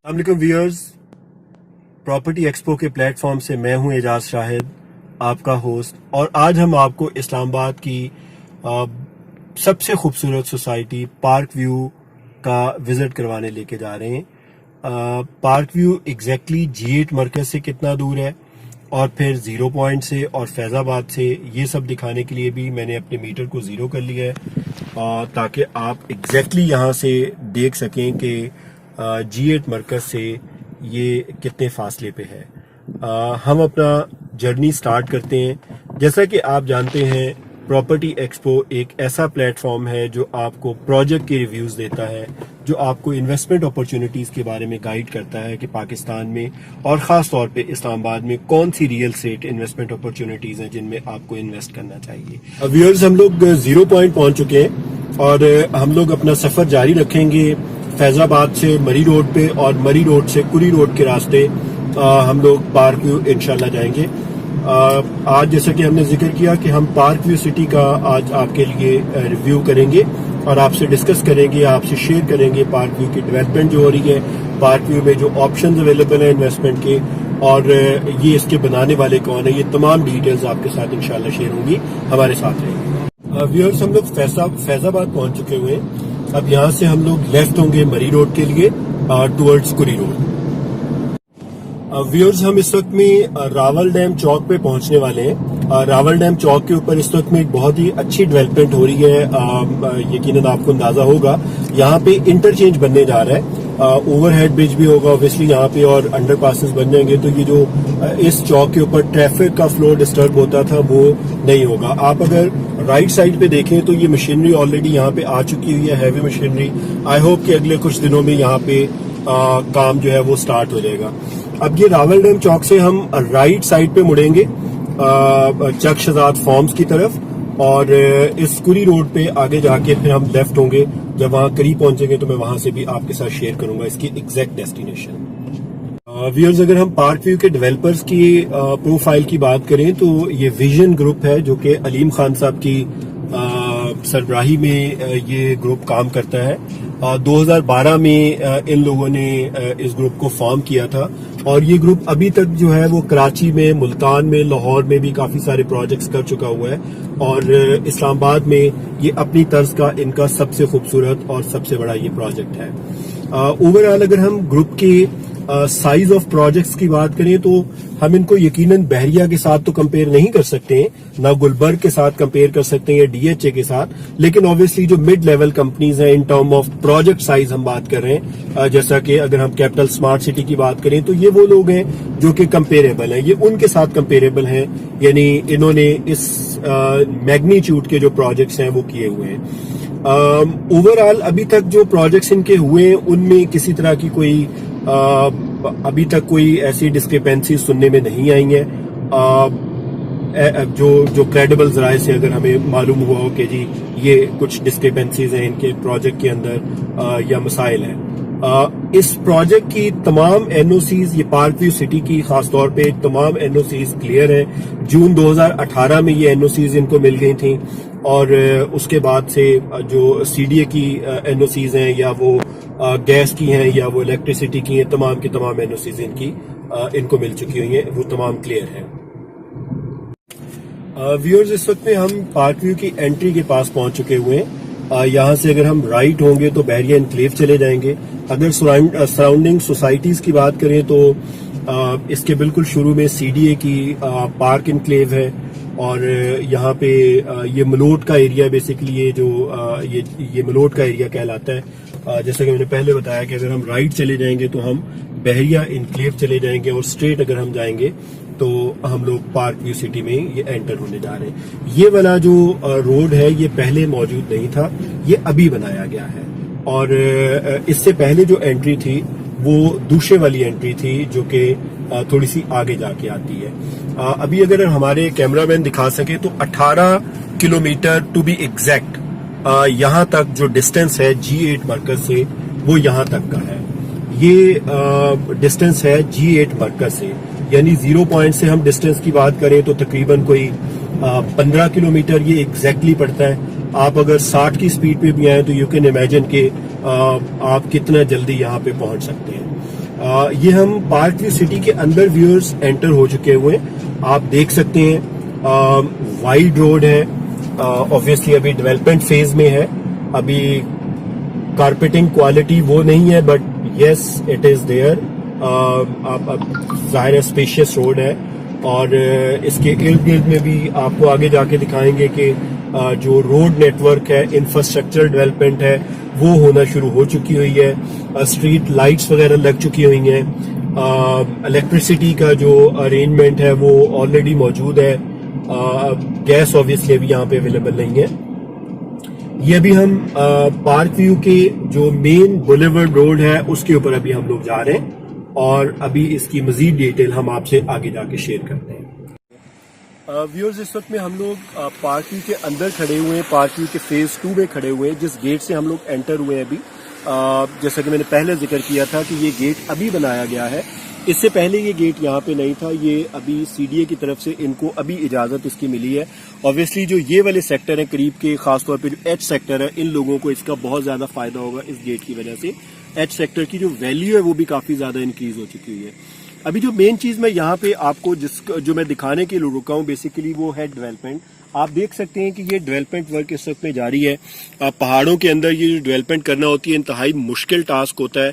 अस्सलाम वालेकुम viewers, property expo के प्लेटफॉर्म से मैं हूं एजाज शाहिद, आपका होस्ट। और आज हम आपको इस्लामाबाद की सबसे खूबसूरत सोसाइटी पार्क व्यू का विज़िट करवाने लेके जा रहे हैं। पार्क व्यू एग्जैक्टली G8 मरकज़ से कितना दूर है और फिर ज़ीरो पॉइंट से और फैज़ाबाद से, ये सब दिखाने के लिए भी मैंने अपने मीटर को ज़ीरो कर लिया है ताकि आप एग्जैक्टली यहाँ से देख सकें कि G8 मरकज़ से ये कितने फासले पे है। हम अपना जर्नी स्टार्ट करते हैं। जैसा कि आप जानते हैं, प्रॉपर्टी एक्सपो एक ऐसा प्लेटफॉर्म है जो आपको प्रोजेक्ट के रिव्यूज़ देता है, जो आपको इन्वेस्टमेंट अपॉर्चुनिटीज़ के बारे में गाइड करता है कि पाकिस्तान में और ख़ास तौर पे इस्लामाबाद में कौन सी रियल एस्टेट इन्वेस्टमेंट अपॉर्चुनिटीज़ हैं जिनमें आपको इन्वेस्ट करना चाहिए। व्यूअर्स, हम लोग ज़ीरो पॉइंट पहुंच चुके हैं और हम लोग अपना सफ़र जारी रखेंगे फैज़ाबाद से मरी रोड पे, और मरी रोड से कुरी रोड के रास्ते हम लोग पार्क व्यू इंशाल्लाह जाएंगे। आज जैसा कि हमने जिक्र किया कि हम पार्क व्यू सिटी का आज आपके लिए रिव्यू करेंगे और आपसे डिस्कस करेंगे, आपसे शेयर करेंगे पार्क व्यू की डेवलपमेंट जो हो रही है, पार्क व्यू में जो ऑप्शंस अवेलेबल हैं इन्वेस्टमेंट के, और ये इसके बनाने वाले कौन है, ये तमाम डिटेल्स आपके साथ इंशाल्लाह शेयर होंगी। हमारे साथ रहेंगे। व्यूअर्स, हम लोग फैज़ाबाद पहुंच चुके हुए हैं। अब यहाँ से हम लोग लेफ्ट होंगे मरी रोड के लिए टुवर्ड्स कुरी रोड। व्यूअर्स, हम इस वक्त में रावल डैम चौक पे पहुंचने वाले हैं। रावल डैम चौक के ऊपर इस वक्त में एक बहुत ही अच्छी डेवलपमेंट हो रही है। यकीनन आपको अंदाजा होगा, यहाँ पे इंटरचेंज बनने जा रहा है। ओवरहेड ब्रिज भी होगा ऑब्वियसली यहाँ पे, और अंडर पासेस बन जाएंगे, तो ये जो इस चौक के ऊपर ट्रैफिक का फ्लो डिस्टर्ब होता था वो नहीं होगा। आप अगर राइट साइड पे देखें तो ये मशीनरी ऑलरेडी यहाँ पे आ चुकी हुई है, हैवी मशीनरी। आई होप कि अगले कुछ दिनों में यहाँ पे काम जो है वो स्टार्ट हो जाएगा। अब ये रावल डैम चौक से हम राइट साइड पे मुड़ेंगे चक शहजाद फार्म्स की तरफ, और इस कुरी रोड पे आगे जाके फिर हम लेफ्ट होंगे। जब वहां करीब पहुंचेंगे तो मैं वहां से भी आपके साथ शेयर करूंगा इसकी एग्जैक्ट डेस्टिनेशन। व्यूअर्स, अगर हम पार्क व्यू के डेवलपर्स की प्रोफाइल की बात करें तो ये विजन ग्रुप है जो कि अलीम खान साहब की सरबराही में ये ग्रुप काम करता है। 2012 में इन लोगों ने इस ग्रुप को फॉर्म किया था, और ये ग्रुप अभी तक जो है वो कराची में, मुल्तान में, लाहौर में भी काफी सारे प्रोजेक्ट्स कर चुका हुआ है, और इस्लामाबाद में ये अपनी तर्ज का इनका सबसे खूबसूरत और सबसे बड़ा ये प्रोजेक्ट है। ओवरऑल अगर हम ग्रुप के साइज ऑफ प्रोजेक्ट्स की बात करें तो हम इनको यकीनन बहरिया के साथ तो कंपेयर नहीं कर सकते हैं, ना गुलबर्ग के साथ कंपेयर कर सकते हैं या DHA के साथ, लेकिन ऑब्वियसली जो मिड लेवल कंपनीज हैं in term of project size हम बात कर रहे हैं, जैसा कि अगर हम कैपिटल स्मार्ट सिटी की बात करें तो ये वो लोग हैं जो कि कंपेरेबल हैं, ये उनके साथ कंपेरेबल हैं, यानी इन्होंने इस मैग्नीट्यूड के जो प्रोजेक्ट्स हैं वो किए हुए हैं। ओवरऑल अभी तक जो प्रोजेक्ट्स इनके हुए हैं उनमें किसी तरह की कोई अभी तक कोई ऐसी डिस्क्रिपेंसी सुनने में नहीं आई है। जो क्रेडिबल जराए से अगर हमें मालूम हुआ हो कि जी ये कुछ डिस्क्रिपेंसीज हैं इनके प्रोजेक्ट के अंदर या मसाइल हैं। इस प्रोजेक्ट की तमाम NOCs, ये पार्क व्यू सिटी की खास तौर पे तमाम NOCs क्लियर है। जून 2018 में ये NOCs इनको मिल गई थी, और उसके बाद से जो CDA की NOCs हैं, या वो गैस की हैं या वो इलेक्ट्रिसिटी की हैं, तमाम की तमाम NOCs इनको मिल चुकी हुई हैं, वो तमाम क्लियर है। व्यूअर्स, इस वक्त में हम पार्क व्यू की एंट्री के पास पहुंच चुके हुए हैं। यहाँ से अगर हम राइट होंगे तो बहरिया इनक्लेव चले जाएंगे। अगर सराउंडिंग सोसाइटीज की बात करें तो इसके बिल्कुल शुरू में CDA की पार्क इनक्लेव है, और यहाँ पे ये मलोट का एरिया, बेसिकली ये जो ये मलोट का एरिया कहलाता है। जैसा कि मैंने पहले बताया कि अगर हम राइट चले जाएंगे तो हम बहरिया इनक्लेव चले जाएंगे, और स्ट्रेट अगर हम जाएंगे तो हम लोग पार्क व्यू सिटी में ये एंटर होने जा रहे हैं। ये वाला जो रोड है ये पहले मौजूद नहीं था, ये अभी बनाया गया है, और इससे पहले जो एंट्री थी वो दूसरे वाली एंट्री थी जो कि थोड़ी सी आगे जाके आती है। अभी अगर हमारे कैमरामैन दिखा सके तो 18 किलोमीटर टू बी एग्जैक्ट यहाँ तक जो डिस्टेंस है G8 मरकज से वो यहाँ तक का है। ये डिस्टेंस है G8 मरकज से, यानी 0 पॉइंट से हम डिस्टेंस की बात करें तो तकरीबन कोई 15 किलोमीटर ये एग्जैक्टली पड़ता है। आप अगर 60 की स्पीड पे भी आए तो यू कैन इमेजिन कि आप कितना जल्दी यहाँ पे पहुंच सकते हैं। یہ ہم پارک ویو سٹی کے اندر ویورز انٹر ہو چکے ہوئے ہیں. آپ دیکھ سکتے ہیں وائڈ روڈ ہے, آبویسلی ابھی ڈیولپمنٹ فیز میں ہے, ابھی کارپیٹنگ کوالٹی وہ نہیں ہے, but yes it is there. ظاہر ہے اسپیشیس روڈ ہے, اور اس کے ارد گرد میں بھی آپ کو آگے جا کے دکھائیں گے کہ جو روڈ نیٹ ورک ہے, انفراسٹرکچر ڈیولپمنٹ ہے, وہ ہونا شروع ہو چکی ہوئی ہے. اسٹریٹ لائٹس وغیرہ لگ چکی ہوئی ہیں. الیکٹریسٹی کا جو ارینجمنٹ ہے وہ آلریڈی موجود ہے. گیس آبویسلی ابھی یہاں پہ اویلیبل نہیں ہے. یہ ابھی ہم پارک ویو کے جو مین بولیورڈ روڈ ہے اس کے اوپر ابھی ہم لوگ جا رہے ہیں, اور ابھی اس کی مزید ڈیٹیل ہم آپ سے آگے جا کے شیئر کرتے ہیں. ویورز, اس وقت میں ہم لوگ پارک ویو کے اندر کھڑے ہوئے ہیں, پارک ویو کے فیز 2 میں کھڑے ہوئے ہیں, جس گیٹ سے ہم لوگ انٹر ہوئے ہیں ابھی. جیسا کہ میں نے پہلے ذکر کیا تھا کہ یہ گیٹ ابھی بنایا گیا ہے, اس سے پہلے یہ گیٹ یہاں پہ نہیں تھا. یہ ابھی سی ڈی اے کی طرف سے ان کو ابھی اجازت اس کی ملی ہے. اوبویسلی جو یہ والے سیکٹر ہیں قریب کے, خاص طور پہ جو ایچ سیکٹر ہے, ان لوگوں کو اس کا بہت زیادہ فائدہ ہوگا اس گیٹ کی وجہ سے. ایچ سیکٹر کی جو ویلیو ہے وہ بھی کافی زیادہ انکریز ہو چکی ہوئی ہے. ابھی جو مین چیز میں یہاں پہ آپ کو جو میں دکھانے کے لیے رکا ہوں بیسیکلی وہ ہے ڈیولپمنٹ. آپ دیکھ سکتے ہیں کہ یہ ڈیولپمنٹ ورک اس وقت میں جاری ہے. پہاڑوں کے اندر یہ جو ڈیولپمنٹ کرنا ہوتی ہے انتہائی مشکل ٹاسک ہوتا ہے.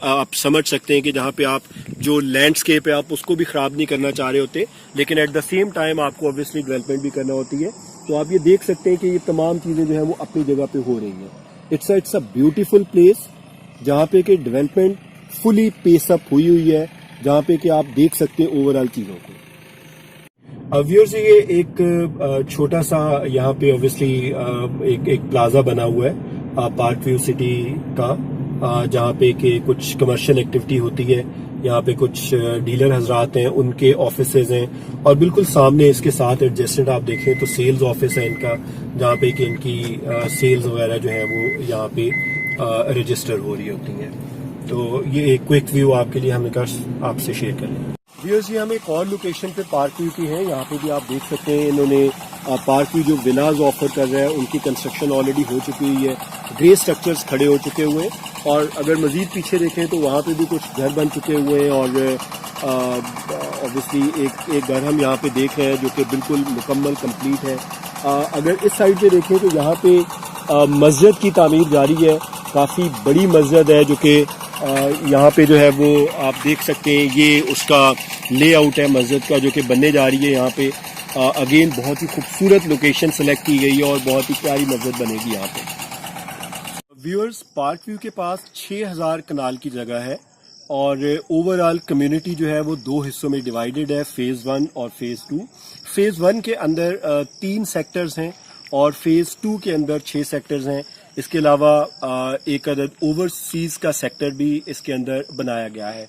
آپ سمجھ سکتے ہیں کہ جہاں پہ آپ جو لینڈسکیپ ہے آپ اس کو بھی خراب نہیں کرنا چاہ رہے ہوتے, لیکن ایٹ دا سیم ٹائم آپ کو اوبویسلی ڈیولپمنٹ بھی کرنا ہوتی ہے. تو آپ یہ دیکھ سکتے ہیں کہ یہ تمام چیزیں جو ہیں وہ اپنی جگہ پہ ہو رہی ہیں. اٹس اے بیوٹیفل پلیس جہاں پہ کہ ڈیولپمنٹ فلی پیس اپ ہوئی ہے, جہاں پہ کہ آپ دیکھ سکتے ہیں اوور آل چیزوں کو. ویورز, یہ ایک چھوٹا سا یہاں پہ اوبویسلی ایک پلازا بنا ہوا ہے پارک ویو سٹی کا, جہاں پہ کہ کچھ کمرشل ایکٹیویٹی ہوتی ہے. یہاں پہ کچھ ڈیلر حضرات ہیں, ان کے آفیسز ہیں, اور بالکل سامنے اس کے ساتھ ایڈجسٹنٹ آپ دیکھیں تو سیلز آفس ہے ان کا, جہاں پہ کہ ان کی سیلز وغیرہ جو ہے وہ یہاں پہ رجسٹر ہو رہی ہوتی ہیں. تو یہ ایک کوئک ویو آپ کے لیے ہم نے کہا آپ سے شیئر کر لیں. ویورز, یہ ہم ایک اور لوکیشن پہ پارک ویو کی ہیں. یہاں پہ بھی آپ دیکھ سکتے ہیں انہوں نے پارک ویو جو ولاز آفر کر رہا ہے ان کی کنسٹرکشن آلریڈی ہو چکی ہوئی ہے. گرے اسٹرکچرز کھڑے ہو چکے ہوئے ہیں, اور اگر مزید پیچھے دیکھیں تو وہاں پہ بھی کچھ گھر بن چکے ہوئے ہیں. اور اوبویسلی ایک گھر ہم یہاں پہ دیکھ رہے ہیں جو کہ بالکل مکمل کمپلیٹ ہے. اگر اس سائڈ پہ دیکھیں تو یہاں پہ مسجد کی تعمیر جاری ہے. کافی بڑی مسجد ہے جو کہ یہاں پہ جو ہے وہ آپ دیکھ سکتے ہیں. یہ اس کا لے آؤٹ ہے مسجد کا جو کہ بننے جا رہی ہے. یہاں پہ اگین بہت ہی خوبصورت لوکیشن سلیکٹ کی گئی ہے اور بہت ہی پیاری مسجد بنے گی یہاں پہ. ویورز, پارک ویو کے پاس 6000 کنال کی جگہ ہے, اور اوور آل کمیونٹی جو ہے وہ 2 حصوں میں ڈیوائیڈڈ ہے, فیز 1 اور فیز 2. فیز 1 کے اندر 3 سیکٹرز ہیں, اور فیز 2 کے اندر 6 سیکٹرز ہیں. اس کے علاوہ ایک عدد اوورسیز کا سیکٹر بھی اس کے اندر بنایا گیا ہے.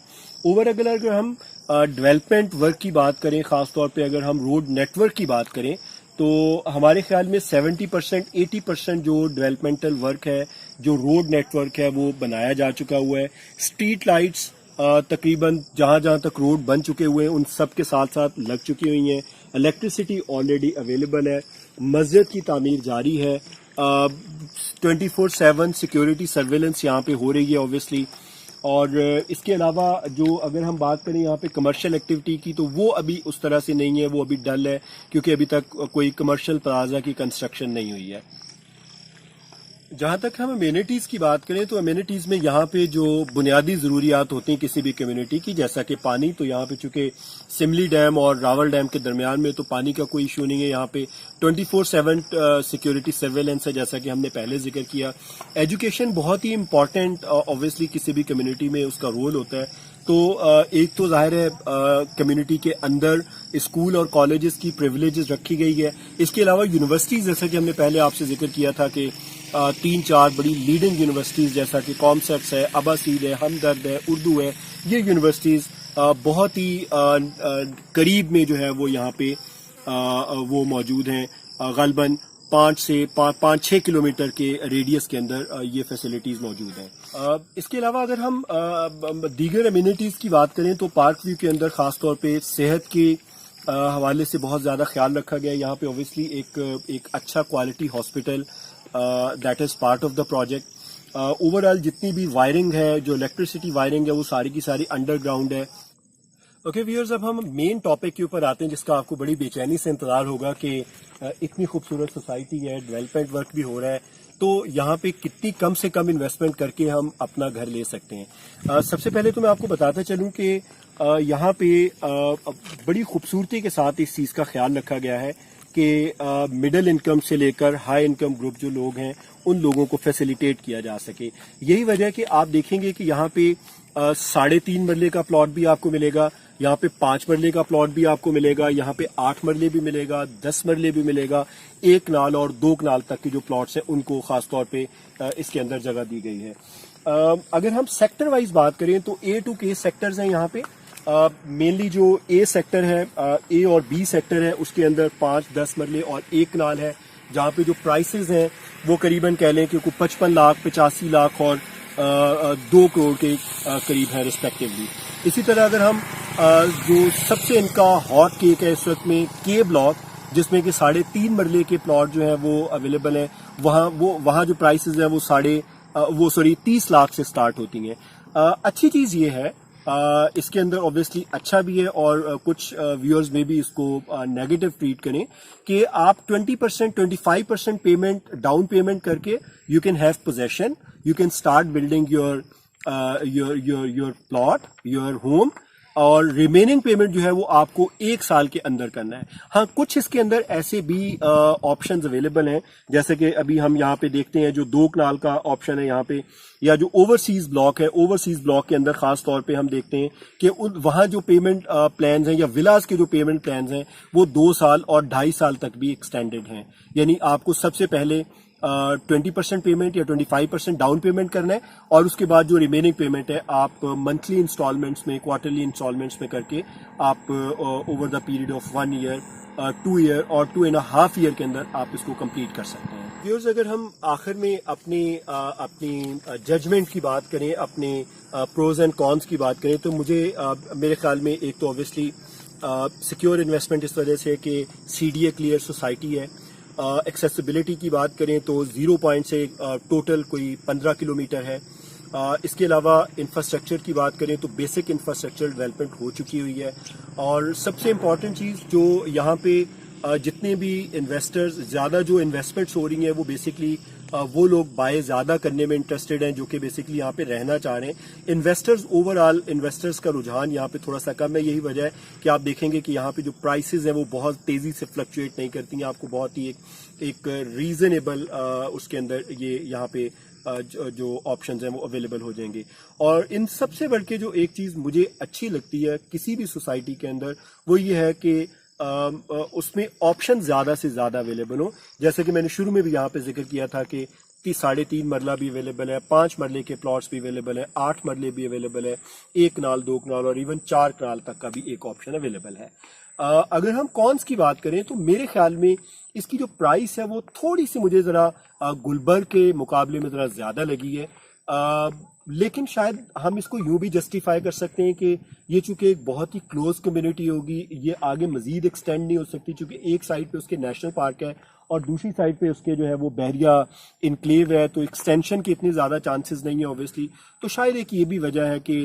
اگر ہم ڈیولپمنٹ ورک کی بات کریں, خاص طور پہ اگر ہم روڈ نیٹ ورک کی بات کریں, تو ہمارے خیال میں 70% 80% جو ڈیولپمنٹل ورک ہے, جو روڈ نیٹ ورک ہے وہ بنایا جا چکا ہوا ہے. اسٹریٹ لائٹس تقریباً جہاں جہاں تک روڈ بن چکے ہوئے ہیں ان سب کے ساتھ ساتھ لگ چکی ہوئی ہیں. الیکٹریسٹی آلریڈی اویلیبل ہے. مسجد کی تعمیر جاری ہے. 24/7 سیکیورٹی سرویلنس یہاں پہ ہو رہی ہے اوبویسلی. اور اس کے علاوہ جو اگر ہم بات کریں یہاں پہ کمرشل ایکٹیویٹی کی, تو وہ ابھی اس طرح سے نہیں ہے, وہ ابھی ڈل ہے, کیونکہ ابھی تک کوئی کمرشل پلازا کی کنسٹرکشن نہیں ہوئی ہے. جہاں تک ہم امیونٹیز کی بات کریں تو امیونٹیز میں یہاں پہ جو بنیادی ضروریات ہوتی ہیں کسی بھی کمیونٹی کی, جیسا کہ پانی, تو یہاں پہ چونکہ سملی ڈیم اور راول ڈیم کے درمیان میں تو پانی کا کوئی ایشو نہیں ہے. یہاں پہ 24/7 سیکیورٹی سرویلنس ہے, جیسا کہ ہم نے پہلے ذکر کیا. ایجوکیشن بہت ہی امپورٹنٹ اوبویسلی کسی بھی کمیونٹی میں اس کا رول ہوتا ہے. تو ایک تو ظاہر ہے کمیونٹی کے اندر اسکول اور کالجز کی پریویلیجز رکھی گئی ہے. اس کے علاوہ یونیورسٹیز, جیسا کہ ہم نے پہلے آپ سے ذکر کیا تھا کہ 3-4 بڑی لیڈنگ یونیورسٹیز جیسا کہ کامسیٹس ہے, اباسید ہے, ہمدرد ہے, اردو ہے, یہ یونیورسٹیز بہت ہی قریب میں جو ہے وہ یہاں پہ وہ موجود ہیں. غالباً 5-6 کلومیٹر کے ریڈیس کے اندر یہ فیسلٹیز موجود ہیں. اس کے علاوہ اگر ہم دیگر امیونٹیز کی بات کریں تو پارک ویو کے اندر خاص طور پہ صحت کے حوالے سے بہت زیادہ خیال رکھا گیا. یہاں پہ اوبویسلی ایک اچھا quality hospital that is part of the project. Overall जितनी भी वायरिंग है, जो इलेक्ट्रिसिटी वायरिंग है, वो सारी की सारी अंडरग्राउंड है। ओके व्यूअर्स, अब हम मेन टॉपिक के ऊपर आते हैं जिसका आपको बड़ी बेचैनी से इंतजार होगा कि इतनी खूबसूरत सोसाइटी है, डेवलपमेंट वर्क भी हो रहा है, तो यहाँ पे कितनी कम से कम इन्वेस्टमेंट करके हम अपना घर ले सकते हैं। सबसे पहले तो मैं आपको बताता चलूँ कि यहाँ पे बड़ी खूबसूरती के साथ इस चीज़ का ख्याल रखा गया है कि मिडिल इनकम से लेकर हाई इनकम ग्रुप जो लोग हैं उन लोगों को फैसिलिटेट किया जा सके। यही वजह है कि आप देखेंगे कि यहाँ पे 3.5 मरले का प्लॉट भी आपको मिलेगा, यहाँ पे 5 मरले का प्लॉट भी आपको मिलेगा, यहाँ पे 8 मरले भी मिलेगा, 10 मरले भी मिलेगा, 1 कनाल और 2 कनाल तक के जो प्लॉट्स हैं उनको खास तौर पे इसके अंदर जगह दी गई है। अगर हम सेक्टर वाइज बात करें तो A to K सेक्टर्स हैं यहाँ पे। मेनली जो A सेक्टर है, A और B सेक्टर है, उसके अंदर 5, 10 मरले और 1 कनाल है, जहाँ पे जो प्राइसेस हैं वो करीबन कह लें कि 55 लाख, 85 लाख और 2 करोड़ के करीब है रिस्पेक्टिवली। इसी तरह अगर हम जो सबसे इनका हॉट केक है इस वक्त में K ब्लॉक, जिसमें कि 3.5 मरले के प्लॉट जो है वो अवेलेबल है, वहाँ जो प्राइसेस है वो 30 लाख से स्टार्ट होती हैं। अच्छी चीज़ ये है, इसके अंदर ऑब्वियसली अच्छा भी है और कुछ व्यूअर्स में भी इसको नेगेटिव ट्रीट करें कि आप 20%, 25% पेमेंट, डाउन पेमेंट करके you can have possession, you can start building your plot, your home, और रिमेनिंग पेमेंट जो है वो आपको 1 साल के अंदर करना है। हाँ, कुछ इसके अंदर ऐसे भी ऑप्शंस अवेलेबल हैं, जैसे कि अभी हम यहाँ पे देखते हैं जो 2 कनाल का ऑप्शन है यहाँ पे, या जो ओवरसीज ब्लॉक है, ओवरसीज ब्लॉक के अंदर खास तौर पे हम देखते हैं कि वहाँ जो पेमेंट प्लान्स हैं या विलास के जो पेमेंट प्लान्स हैं वो 2 साल और 2.5 साल तक भी एक्सटेंडेड हैं। यानी आपको सबसे पहले 20% पेमेंट या 25% डाउन पेमेंट करना है और उसके बाद जो रिमेनिंग पेमेंट है आप मंथली इंस्टॉलमेंट्स में, क्वार्टरली इंस्टॉलमेंट्स में करके आप over the period of 1 year, 2 year और 2.5 ईयर के अंदर आप इसको कंप्लीट कर सकते हैं। व्यूअर्स, अगर हम आखिर में अपनी जजमेंट की बात करें, अपने प्रोज एंड कॉन्स की बात करें, तो मेरे ख्याल में एक तो ऑब्वियसली सिक्योर इन्वेस्टमेंट इस वजह से कि CDA क्लियर सोसाइटी है। एक्सेसिबिलिटी की बात करें तो 0 पॉइंट से टोटल कोई 15 किलोमीटर है। इसके अलावा इंफ्रास्ट्रक्चर की बात करें तो बेसिक इंफ्रास्ट्रक्चर डेवलपमेंट हो चुकी हुई है। और सबसे इम्पॉर्टेंट चीज़ जो यहाँ पे जितने भी इन्वेस्टर्स, ज़्यादा जो इन्वेस्टमेंट्स हो रही हैं वो बेसिकली वो लोग बाय ज़्यादा करने में इंटरेस्टेड हैं जो कि बेसिकली यहाँ पे रहना चाह रहे हैं। इन्वेस्टर्स, ओवरऑल इन्वेस्टर्स का रुझान यहाँ पे थोड़ा सा कम है। यही वजह है कि आप देखेंगे कि यहाँ पे जो प्राइसेस हैं वो बहुत तेज़ी से फ्लक्चुएट नहीं करती हैं। आपको बहुत ही एक रीजनेबल उसके अंदर ये यहाँ पे जो ऑप्शंस हैं वो अवेलेबल हो जाएंगे। और इन सबसे बढ़ के जो एक चीज़ मुझे अच्छी लगती है किसी भी सोसाइटी के अंदर वो ये है कि उसमें ऑप्शन ज़्यादा से ज़्यादा अवेलेबल हो। जैसे कि मैंने शुरू में भी यहाँ पे जिक्र किया था कि 3.5 मरला भी अवेलेबल है, 5 मरले के प्लॉट्स भी अवेलेबल है, 8 मरले भी अवेलेबल है, 1 कनाल, 2 कनाल और इवन 4 कनाल तक का भी एक ऑप्शन अवेलेबल है। अगर हम कॉन्स की बात करें तो मेरे ख्याल में इसकी जो प्राइस है वो थोड़ी सी मुझे ज़रा गुलबर्ग के मुकाबले में ज़रा ज़्यादा लगी है। लेकिन शायद हम इसको यूं भी जस्टिफाई कर सकते हैं कि ये चूंकि एक बहुत ही क्लोज कम्युनिटी होगी, ये आगे मजीद एक्सटेंड नहीं हो सकती, चूंकि एक साइड पे उसके नेशनल पार्क है और दूसरी साइड पे उसके जो है वो बहरिया इनक्लेव है, तो एक्सटेंशन के इतने ज़्यादा चांसेस नहीं है ऑब्वियसली। तो शायद एक ये भी वजह है कि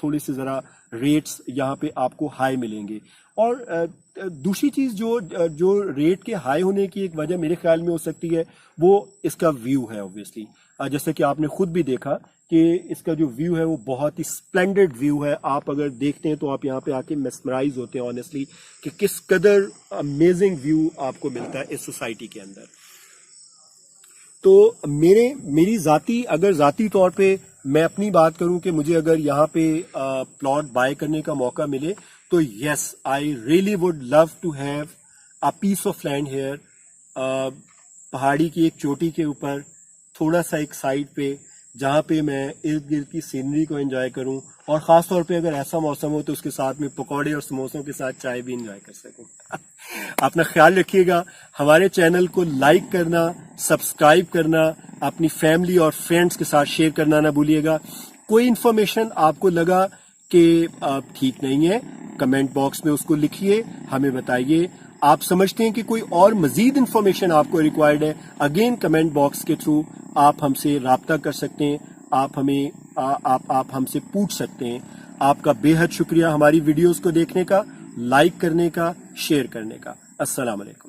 थोड़ी सी ज़रा रेट्स यहाँ पे आपको हाई मिलेंगे। और दूसरी चीज़ जो रेट के हाई होने की एक वजह मेरे ख्याल में हो सकती है वो इसका व्यू है ऑब्वियसली। जैसे कि आपने खुद भी देखा कि इसका जो व्यू है वो बहुत ही स्प्लेंडेड व्यू है। आप अगर देखते हैं तो आप यहाँ पे आके मेस्मराइज होते हैं ऑनेस्टली कि किस कदर अमेजिंग व्यू आपको मिलता है इस सोसाइटी के अंदर। तो मेरी ज़ाती तौर पे मैं अपनी बात करूं कि मुझे अगर यहाँ पे प्लॉट बाय करने का मौका मिले तो yes, I really would love to have a piece of land here, पहाड़ी की एक चोटी के ऊपर थोड़ा सा एक साइड पे, जहाँ पे मैं इर्द गिर्द की सीनरी को एंजॉय करूं और ख़ास तौर पे अगर ऐसा मौसम हो तो उसके साथ में पकौड़े और समोसों के साथ चाय भी एंजॉय कर सकूं। अपना ख्याल रखिएगा, हमारे चैनल को लाइक करना, सब्सक्राइब करना, अपनी फैमिली और फ्रेंड्स के साथ शेयर करना ना भूलिएगा। कोई इन्फॉर्मेशन आपको लगा कि ठीक नहीं है, कमेंट बॉक्स में उसको लिखिए, हमें बताइए। आप समझते हैं कि कोई और मजीद इन्फॉर्मेशन आपको रिक्वायर्ड है, अगेन कमेंट बॉक्स के थ्रू آپ ہم سے رابطہ کر سکتے ہیں، آپ ہم سے پوچھ سکتے ہیں۔ آپ کا بے حد شکریہ ہماری ویڈیوز کو دیکھنے کا، لائک کرنے کا، شیئر کرنے کا۔ السلام علیکم۔